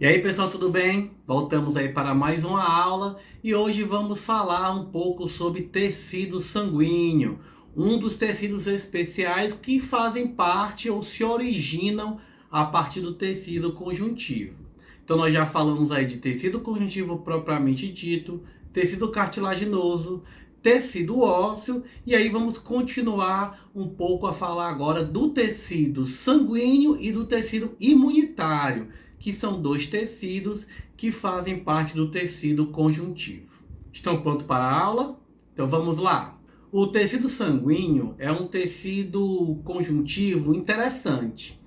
E aí pessoal, tudo bem? Voltamos aí para mais uma aula e hoje vamos falar um pouco sobre tecido sanguíneo, um dos tecidos especiais que fazem parte ou se originam a partir do tecido conjuntivo. Então nós já falamos aí de tecido conjuntivo propriamente dito, tecido cartilaginoso, tecido ósseo e aí vamos continuar um pouco a falar agora do tecido sanguíneo e do tecido imunitário, que são dois tecidos que fazem parte do tecido conjuntivo. Estão prontos para a aula? Então vamos lá. O tecido sanguíneo é um tecido conjuntivo interessante.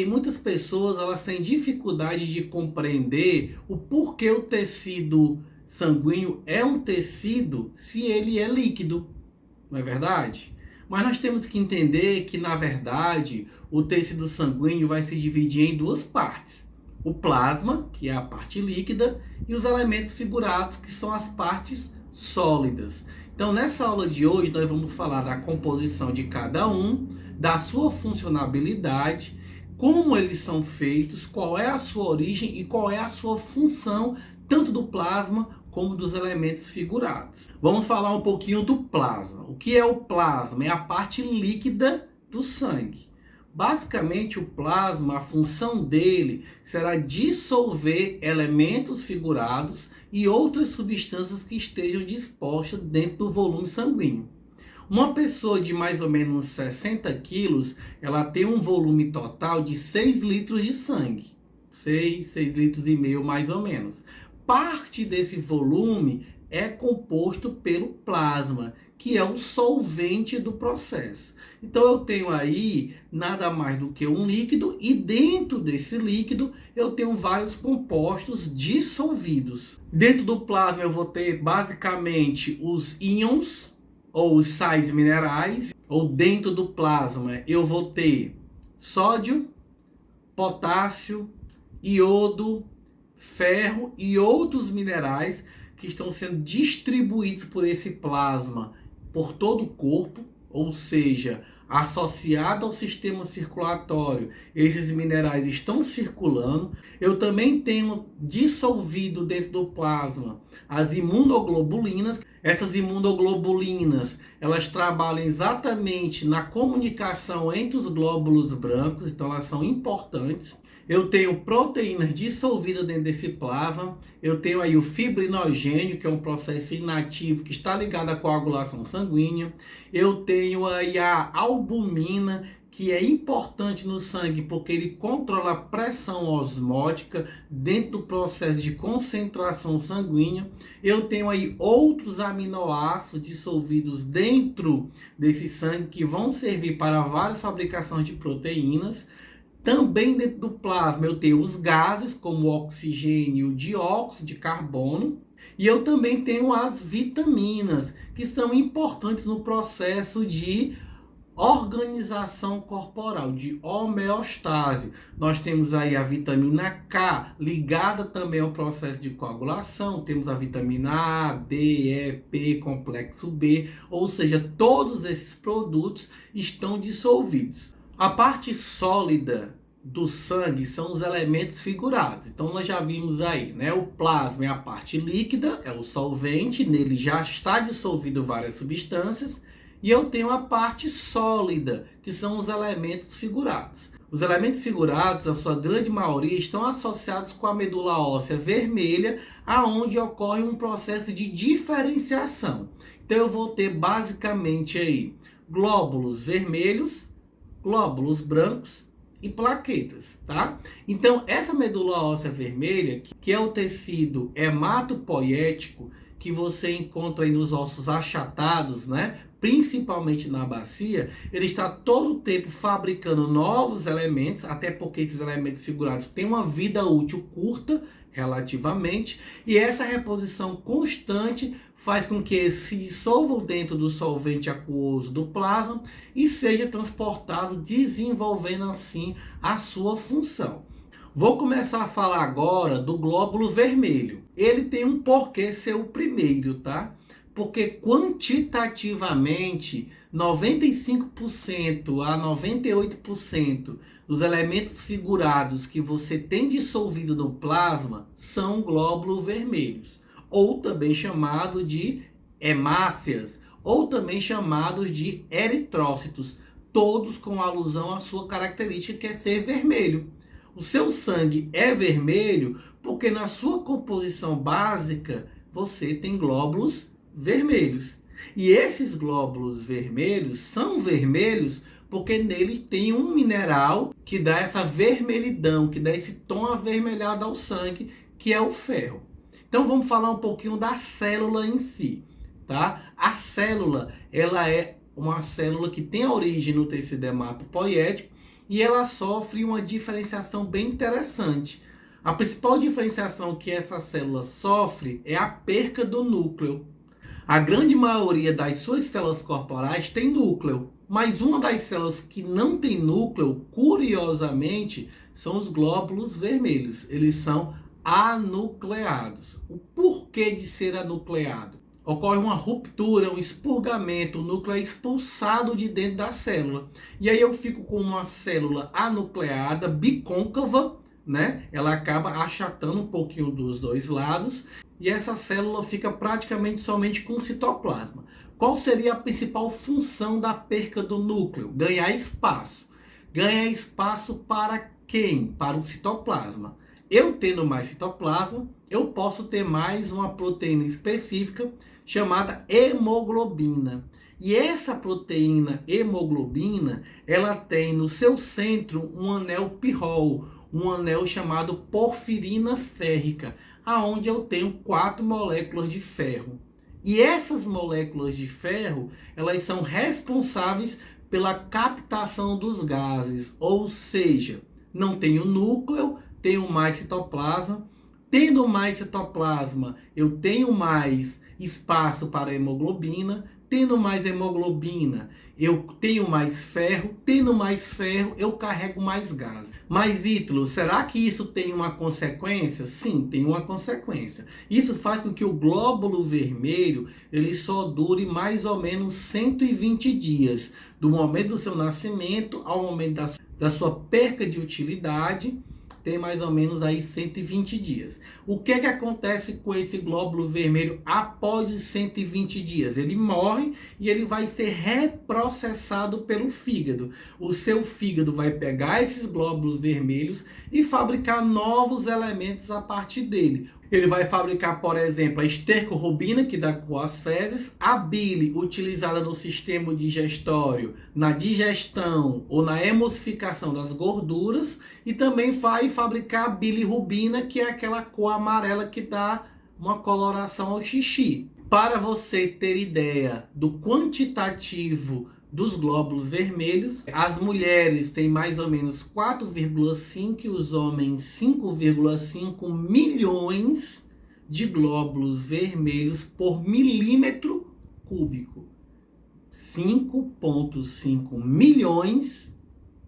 Muitas pessoas elas têm dificuldade de compreender o porquê o tecido sanguíneo é um tecido se ele é líquido, não é verdade? Mas nós temos que entender que, na verdade, o tecido sanguíneo vai se dividir em duas partes. O plasma, que é a parte líquida, e os elementos figurados, que são as partes sólidas. Então, nessa aula de hoje, nós vamos falar da composição de cada um, da sua funcionalidade, como eles são feitos, qual é a sua origem e qual é a sua função, tanto do plasma como dos elementos figurados. Vamos falar um pouquinho do plasma. O que é o plasma? É a parte líquida do sangue. Basicamente, o plasma, a função dele será dissolver elementos figurados e outras substâncias que estejam dispostas dentro do volume sanguíneo. Uma pessoa de mais ou menos 60 quilos, ela tem um volume total de 6 litros de sangue. 6 litros e meio mais ou menos. Parte desse volume é composto pelo plasma, que é o solvente do processo. Então eu tenho aí nada mais do que um líquido e dentro desse líquido eu tenho vários compostos dissolvidos. Dentro do plasma eu vou ter basicamente os íons ou os sais minerais, ou dentro do plasma eu vou ter sódio, potássio, iodo, ferro e outros minerais que estão sendo distribuídos por esse plasma por todo o corpo, ou seja, associado ao sistema circulatório, esses minerais estão circulando. Eu também tenho dissolvido dentro do plasma as imunoglobulinas. Essas imunoglobulinas, elas trabalham exatamente na comunicação entre os glóbulos brancos, então elas são importantes. Eu tenho proteínas dissolvidas dentro desse plasma. Eu tenho aí o fibrinogênio, que é um processo inativo que está ligado à coagulação sanguínea. Eu tenho aí a albumina, que é importante no sangue porque ele controla a pressão osmótica dentro do processo de concentração sanguínea. Eu tenho aí outros aminoácidos dissolvidos dentro desse sangue que vão servir para várias fabricações de proteínas. Também dentro do plasma eu tenho os gases, como o oxigênio e o dióxido de carbono. E eu também tenho as vitaminas, que são importantes no processo de organização corporal, de homeostase. Nós temos aí a vitamina K, ligada também ao processo de coagulação. Temos a vitamina A, D, E, P, complexo B. Ou seja, todos esses produtos estão dissolvidos. A parte sólida do sangue são os elementos figurados. Então nós já vimos aí, né? O plasma é a parte líquida, é o solvente, nele já está dissolvido várias substâncias. E eu tenho a parte sólida, que são os elementos figurados. Os elementos figurados, a sua grande maioria, estão associados com a medula óssea vermelha, aonde ocorre um processo de diferenciação. Então eu vou ter basicamente aí glóbulos vermelhos, glóbulos brancos e plaquetas, tá? Então, essa medula óssea vermelha, que é o tecido hematopoético, que você encontra aí nos ossos achatados, né? Principalmente na bacia, ele está todo o tempo fabricando novos elementos, até porque esses elementos figurados têm uma vida útil curta, relativamente, e essa reposição constante faz com que eles se dissolvam dentro do solvente aquoso do plasma e seja transportado, desenvolvendo assim a sua função. Vou começar a falar agora do glóbulo vermelho. Ele tem um porquê ser o primeiro, tá? Porque quantitativamente 95% a 98% dos elementos figurados que você tem dissolvido no plasma são glóbulos vermelhos, ou também chamado de hemácias, ou também chamados de eritrócitos, todos com alusão à sua característica que é ser vermelho. O seu sangue é vermelho porque na sua composição básica você tem glóbulos vermelhos. E esses glóbulos vermelhos são vermelhos porque neles tem um mineral que dá essa vermelhidão, que dá esse tom avermelhado ao sangue, que é o ferro. Então vamos falar um pouquinho da célula em si, tá? A célula, ela é uma célula que tem a origem no tecido hematopoético e ela sofre uma diferenciação bem interessante. A principal diferenciação que essa célula sofre é a perca do núcleo. A grande maioria das suas células corporais tem núcleo, mas uma das células que não tem núcleo, curiosamente, são os glóbulos vermelhos. Eles são anucleados. O porquê de ser anucleado? Ocorre uma ruptura, um expurgamento, o núcleo é expulsado de dentro da célula. E aí eu fico com uma célula anucleada, bicôncava, né? Ela acaba achatando um pouquinho dos dois lados e essa célula fica praticamente somente com o citoplasma. Qual seria a principal função da perca do núcleo? Ganhar espaço. Ganhar espaço para quem? Para o citoplasma. Eu tendo mais citoplasma, eu posso ter mais uma proteína específica chamada hemoglobina. E essa proteína hemoglobina, ela tem no seu centro um anel pirrol, um anel chamado porfirina férrica, aonde eu tenho 4 moléculas de ferro. E essas moléculas de ferro, elas são responsáveis pela captação dos gases, ou seja, não tenho núcleo, tenho mais citoplasma. Tendo mais citoplasma, eu tenho mais espaço para hemoglobina. Tendo mais hemoglobina, eu tenho mais ferro. Tendo mais ferro, eu carrego mais gás. Mas, Ítalo, será que isso tem uma consequência? Sim, tem uma consequência. Isso faz com que o glóbulo vermelho ele só dure mais ou menos 120 dias. Do momento do seu nascimento ao momento da sua perca de utilidade, tem mais ou menos aí 120 dias. O que acontece com esse glóbulo vermelho após os 120 dias? Ele morre e ele vai ser reprocessado pelo fígado. O seu fígado vai pegar esses glóbulos vermelhos e fabricar novos elementos a partir dele. Ele vai fabricar, por exemplo, a estercorubina, que dá cor às fezes, a bile, utilizada no sistema digestório, na digestão ou na emulsificação das gorduras, e também vai fabricar a bilirrubina, que é aquela cor amarela que dá uma coloração ao xixi. Para você ter ideia do quantitativo dos glóbulos vermelhos, as mulheres têm mais ou menos 4,5 e os homens 5,5 milhões de glóbulos vermelhos por milímetro cúbico. 5,5 milhões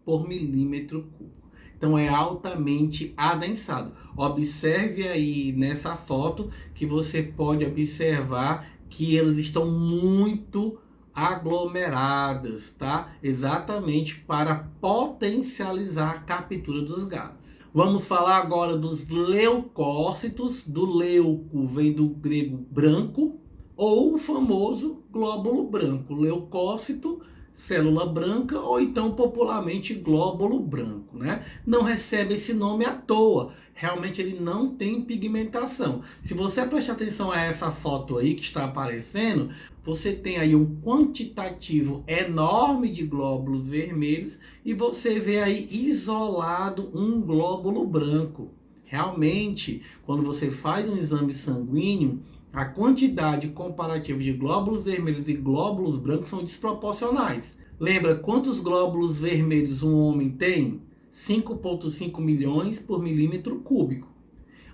por milímetro cúbico. Então é altamente adensado. Observe aí nessa foto que você pode observar que eles estão muito aglomeradas, tá? Exatamente para potencializar a captura dos gases. Vamos falar agora dos leucócitos. Do leuco vem do grego branco, ou o famoso glóbulo branco. Leucócito, célula branca, ou então popularmente glóbulo branco, né? Não recebe esse nome à toa. Realmente ele não tem pigmentação. Se você prestar atenção a essa foto aí que está aparecendo, você tem aí um quantitativo enorme de glóbulos vermelhos e você vê aí isolado um glóbulo branco. Realmente, quando você faz um exame sanguíneo, a quantidade comparativa de glóbulos vermelhos e glóbulos brancos são desproporcionais. Lembra quantos glóbulos vermelhos um homem tem? 5,5 milhões por milímetro cúbico.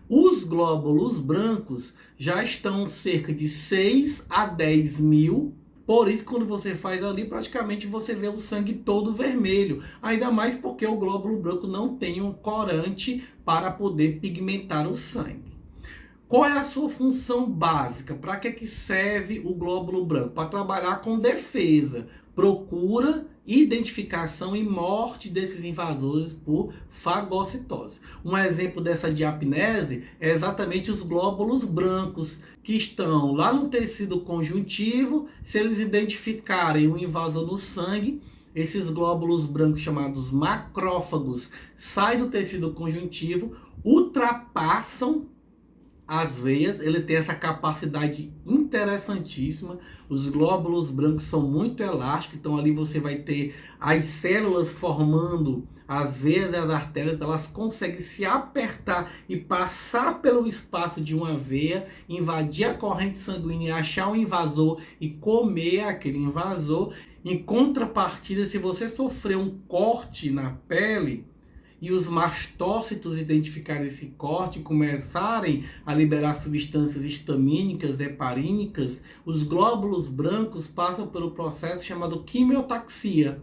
Os glóbulos brancos já estão cerca de 6 a 10 mil. Por isso, quando você faz ali, praticamente você vê o sangue todo vermelho. Ainda mais porque o glóbulo branco não tem um corante para poder pigmentar o sangue. Qual é a sua função básica? Para que serve o glóbulo branco? Para trabalhar com defesa, procura, identificação e morte desses invasores por fagocitose. Um exemplo dessa diapnese é exatamente os glóbulos brancos, que estão lá no tecido conjuntivo. Se eles identificarem um invasor no sangue, esses glóbulos brancos chamados macrófagos saem do tecido conjuntivo, ultrapassam as veias. Ele tem essa capacidade interessantíssima. Os glóbulos brancos são muito elásticos, então ali você vai ter as células formando as veias e as artérias, elas conseguem se apertar e passar pelo espaço de uma veia, invadir a corrente sanguínea, achar um invasor e comer aquele invasor. Em contrapartida, se você sofrer um corte na pele e os mastócitos identificarem esse corte e começarem a liberar substâncias histamínicas, heparínicas, os glóbulos brancos passam pelo processo chamado quimiotaxia.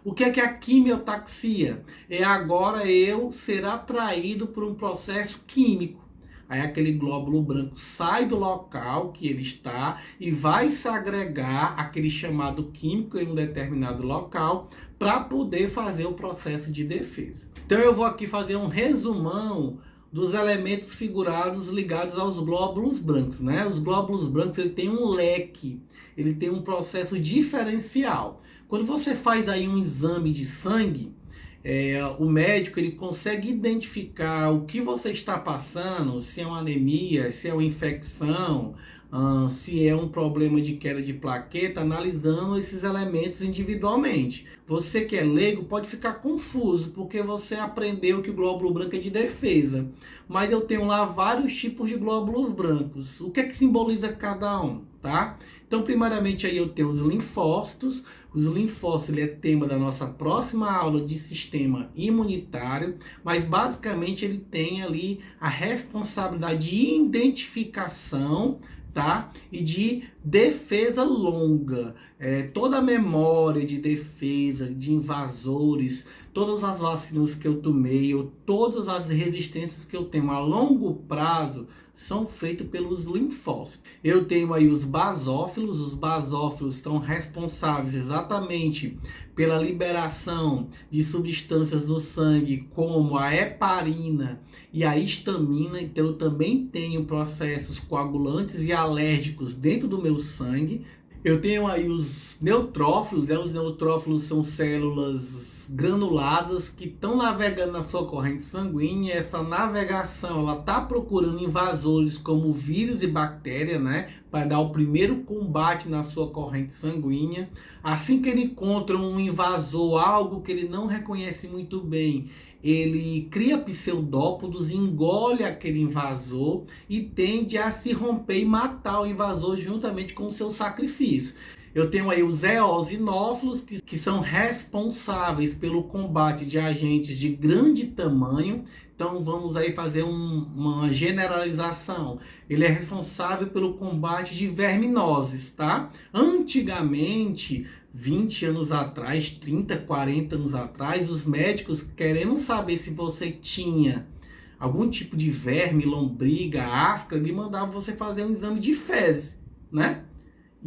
O que é a quimiotaxia? É agora eu ser atraído por um processo químico. Aí aquele glóbulo branco sai do local que ele está e vai se agregar àquele chamado químico em um determinado local para poder fazer o processo de defesa. Então eu vou aqui fazer um resumão dos elementos figurados ligados aos glóbulos brancos, né? Os glóbulos brancos, ele tem um leque, ele tem um processo diferencial. Quando você faz aí um exame de sangue, o médico ele consegue identificar o que você está passando, se é uma anemia, se é uma infecção, se é um problema de queda de plaqueta, analisando esses elementos individualmente. Você que é leigo pode ficar confuso, porque você aprendeu que o glóbulo branco é de defesa, mas eu tenho lá vários tipos de glóbulos brancos. O que é que simboliza cada um, tá? Então, primeiramente, aí eu tenho os linfócitos. Os linfócitos ele é tema da nossa próxima aula de sistema imunitário, mas basicamente ele tem ali a responsabilidade de identificação, tá? E de defesa longa. Toda a memória de defesa, de invasores, todas as vacinas que eu tomei, ou todas as resistências que eu tenho a longo prazo, são feitos pelos linfócitos. Eu tenho aí os basófilos estão responsáveis exatamente pela liberação de substâncias no sangue, como a heparina e a histamina. Então eu também tenho processos coagulantes e alérgicos dentro do meu sangue. Eu tenho aí os neutrófilos, né? Os neutrófilos são células granuladas que estão navegando na sua corrente sanguínea. Essa navegação, ela está procurando invasores como vírus e bactéria, né, para dar o primeiro combate na sua corrente sanguínea. Assim que ele encontra um invasor, algo que ele não reconhece muito bem, ele cria pseudópodos, engole aquele invasor e tende a se romper e matar o invasor juntamente com o seu sacrifício. Eu tenho aí os eosinófilos, que são responsáveis pelo combate de agentes de grande tamanho. Então vamos aí fazer uma generalização. Ele é responsável pelo combate de verminoses, tá? Antigamente, 20 anos atrás, 30, 40 anos atrás, os médicos, querendo saber se você tinha algum tipo de verme, lombriga, asca, ele mandava você fazer um exame de fezes, né?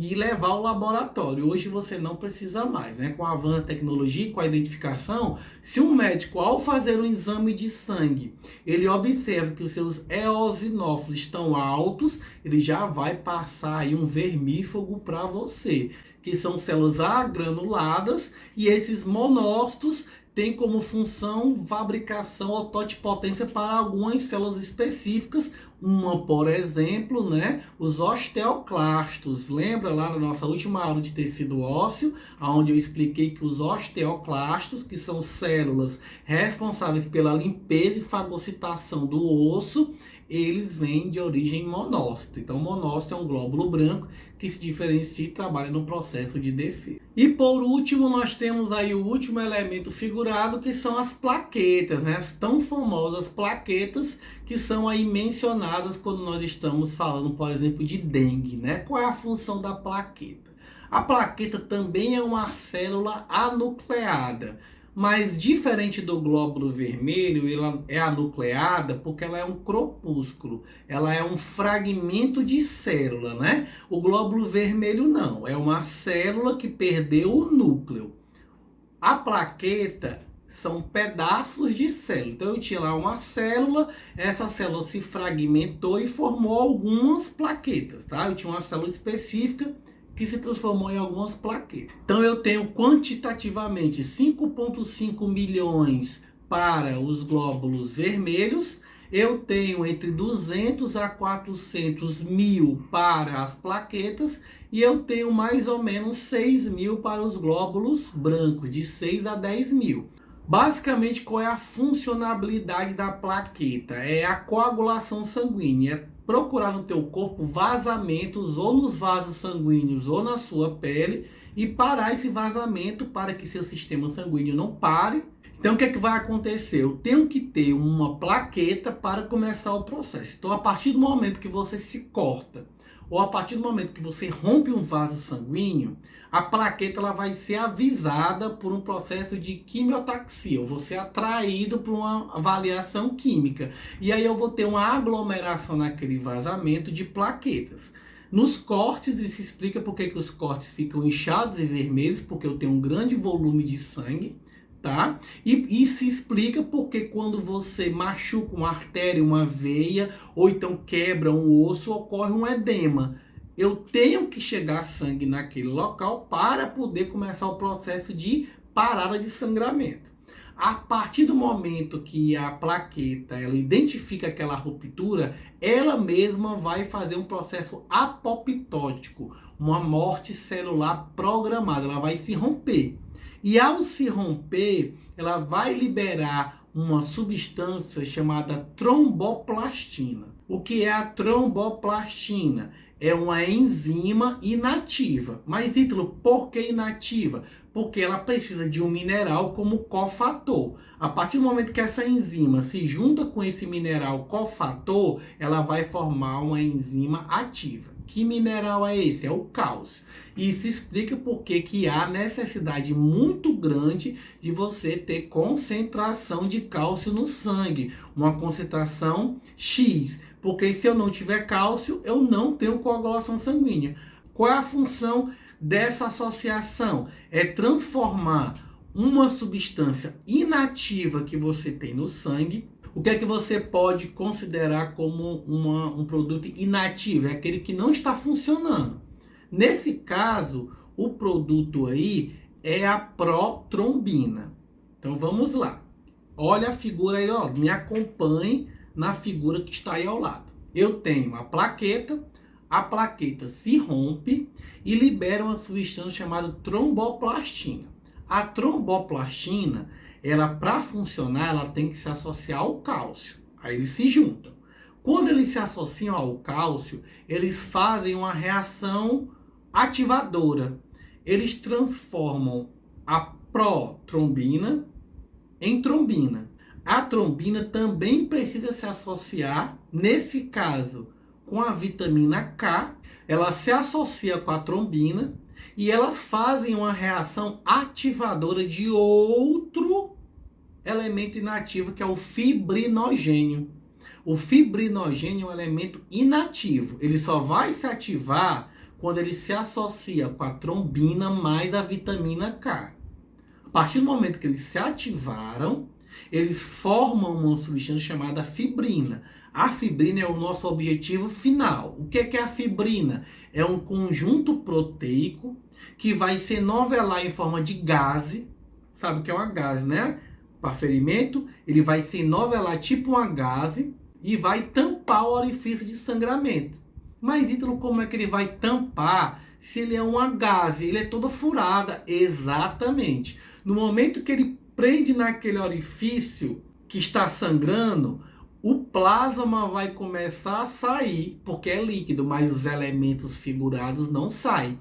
E levar ao laboratório. Hoje você não precisa mais, né? Com a avanço da tecnologia e com a identificação, se um médico, ao fazer um exame de sangue, ele observa que os seus eosinófilos estão altos, ele já vai passar aí um vermífugo para você, que são células agranuladas, e esses monócitos tem como função fabricação ou totipotência para algumas células específicas. Uma, por exemplo, né, os osteoclastos. Lembra lá na nossa última aula de tecido ósseo, onde eu expliquei que os osteoclastos, que são células responsáveis pela limpeza e fagocitação do osso, eles vêm de origem monócito. Então, monócito é um glóbulo branco que se diferencia e trabalha no processo de defesa. E por último, nós temos aí o último elemento figurado, que são as plaquetas, né? As tão famosas plaquetas que são aí mencionadas quando nós estamos falando, por exemplo, de dengue, né? Qual é a função da plaqueta? A plaqueta também é uma célula anucleada. Mas diferente do glóbulo vermelho, ela é anucleada porque ela é um corpúsculo, ela é um fragmento de célula, né? O glóbulo vermelho não, é uma célula que perdeu o núcleo. A plaqueta são pedaços de célula. Então eu tinha lá uma célula, essa célula se fragmentou e formou algumas plaquetas, tá? Eu tinha uma célula específica que se transformou em algumas plaquetas. Então eu tenho quantitativamente 5,5 milhões para os glóbulos vermelhos, eu tenho entre 200 a 400 mil para as plaquetas e eu tenho mais ou menos 6 mil para os glóbulos brancos, de 6 a 10 mil. Basicamente, qual é a funcionalidade da plaqueta? É a coagulação sanguínea, é procurar no teu corpo vazamentos ou nos vasos sanguíneos ou na sua pele e parar esse vazamento para que seu sistema sanguíneo não pare. Então o que é que vai acontecer? Eu tenho que ter uma plaqueta para começar o processo. Então a partir do momento que você se corta ou a partir do momento que você rompe um vaso sanguíneo, a plaqueta ela vai ser avisada por um processo de quimiotaxia. Eu vou ser atraído por uma avaliação química. E aí eu vou ter uma aglomeração naquele vazamento de plaquetas. Nos cortes, isso explica por que os cortes ficam inchados e vermelhos, porque eu tenho um grande volume de sangue. Tá? E se explica porque quando você machuca uma artéria, uma veia, ou então quebra um osso, ocorre um edema. Eu tenho que chegar sangue naquele local para poder começar o processo de parada de sangramento. A partir do momento que a plaqueta ela identifica aquela ruptura, ela mesma vai fazer um processo apoptótico, uma morte celular programada, ela vai se romper. E ao se romper, ela vai liberar uma substância chamada tromboplastina. O que é a tromboplastina? É uma enzima inativa. Mas, Ítalo, por que inativa? Porque ela precisa de um mineral como cofator. A partir do momento que essa enzima se junta com esse mineral cofator, ela vai formar uma enzima ativa. Que mineral é esse? É o cálcio. Isso explica por que há necessidade muito grande de você ter concentração de cálcio no sangue. Uma concentração X. Porque se eu não tiver cálcio, eu não tenho coagulação sanguínea. Qual é a função dessa associação? É transformar uma substância inativa que você tem no sangue. O que é que você pode considerar como um produto inativo? É aquele que não está funcionando. Nesse caso, o produto aí é a protrombina. Então vamos lá. Olha a figura aí, ó, me acompanhe na figura que está aí ao lado. Eu tenho a plaqueta se rompe e libera uma substância chamada tromboplastina. A tromboplastina, ela para funcionar, ela tem que se associar ao cálcio. Aí eles se juntam. Quando eles se associam ao cálcio, eles fazem uma reação ativadora. Eles transformam a protrombina em trombina. A trombina também precisa se associar, nesse caso, com a vitamina K. Ela se associa com a trombina e elas fazem uma reação ativadora de outro elemento inativo, que é o fibrinogênio. O fibrinogênio é um elemento inativo. Ele só vai se ativar quando ele se associa com a trombina mais a vitamina K. A partir do momento que eles se ativaram, eles formam uma substância chamada fibrina. A fibrina é o nosso objetivo final. O que é a fibrina? É um conjunto proteico que vai se novelar em forma de gase. Sabe o que é uma gase, né? Para ferimento, ele vai se novelar tipo uma gase e vai tampar o orifício de sangramento. Mas, Ítalo, como é que ele vai tampar se ele é uma gase? Ele é toda furada. Exatamente. No momento que ele prende naquele orifício que está sangrando, o plasma vai começar a sair, porque é líquido, mas os elementos figurados não saem.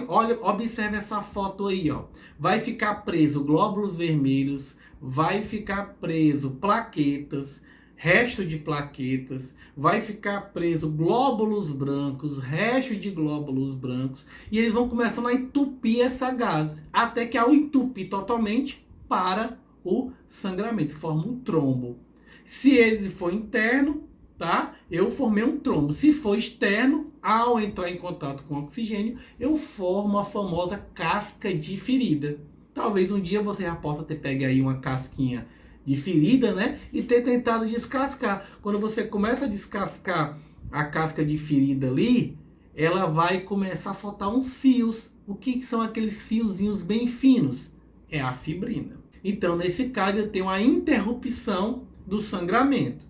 Olha, observe essa foto aí, ó. Vai ficar preso glóbulos vermelhos, vai ficar preso plaquetas, resto de plaquetas, vai ficar preso glóbulos brancos, resto de glóbulos brancos, e eles vão começando a entupir essa gase, até que ao entupir totalmente, para o sangramento, forma um trombo. Se ele for interno, tá? Eu formei um trombo. Se for externo, ao entrar em contato com oxigênio, eu formo a famosa casca de ferida. Talvez um dia você já possa ter pego aí uma casquinha de ferida, né? E ter tentado descascar. Quando você começa a descascar a casca de ferida ali, ela vai começar a soltar uns fios. O que são aqueles fiozinhos bem finos? É a fibrina. Então, nesse caso, eu tenho a interrupção do sangramento.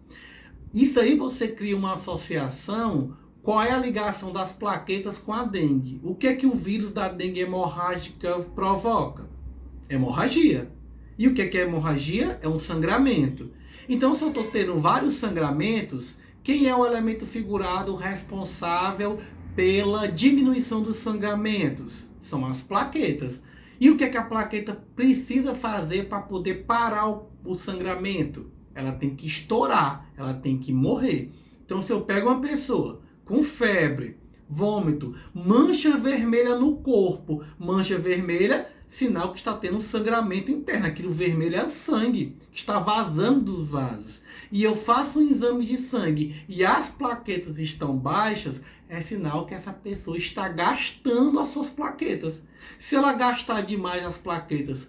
Isso aí você cria uma associação. Qual é a ligação das plaquetas com a dengue? O que é que o vírus da dengue hemorrágica provoca? Hemorragia. E o que é hemorragia? É um sangramento. Então, se eu estou tendo vários sangramentos, quem é o elemento figurado responsável pela diminuição dos sangramentos? São as plaquetas. E o que é que a plaqueta precisa fazer para poder parar o sangramento? Ela tem que estourar, ela tem que morrer. Então, se eu pego uma pessoa com febre, vômito, mancha vermelha no corpo, mancha vermelha, sinal que está tendo um sangramento interno. Aquilo vermelho é o sangue que está vazando dos vasos. E eu faço um exame de sangue e as plaquetas estão baixas, é sinal que essa pessoa está gastando as suas plaquetas. Se ela gastar demais as plaquetas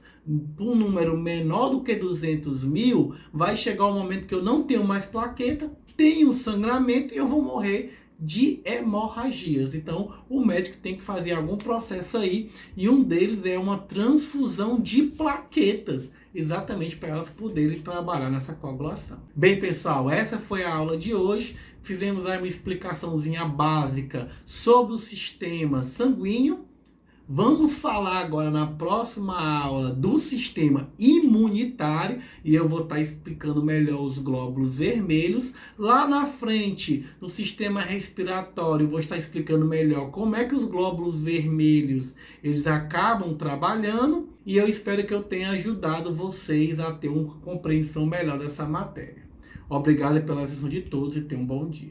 por um número menor do que 200 mil, vai chegar o momento que eu não tenho mais plaqueta, tenho sangramento e eu vou morrer de hemorragias. Então, o médico tem que fazer algum processo aí, e um deles é uma transfusão de plaquetas, exatamente para elas poderem trabalhar nessa coagulação. Bem, pessoal, essa foi a aula de hoje. Fizemos aí uma explicaçãozinha básica sobre o sistema sanguíneo. Vamos falar agora na próxima aula do sistema imunitário e eu vou estar explicando melhor os glóbulos vermelhos. Lá na frente, no sistema respiratório, eu vou estar explicando melhor como é que os glóbulos vermelhos eles acabam trabalhando, e eu espero que eu tenha ajudado vocês a ter uma compreensão melhor dessa matéria. Obrigado pela atenção de todos e tenham um bom dia.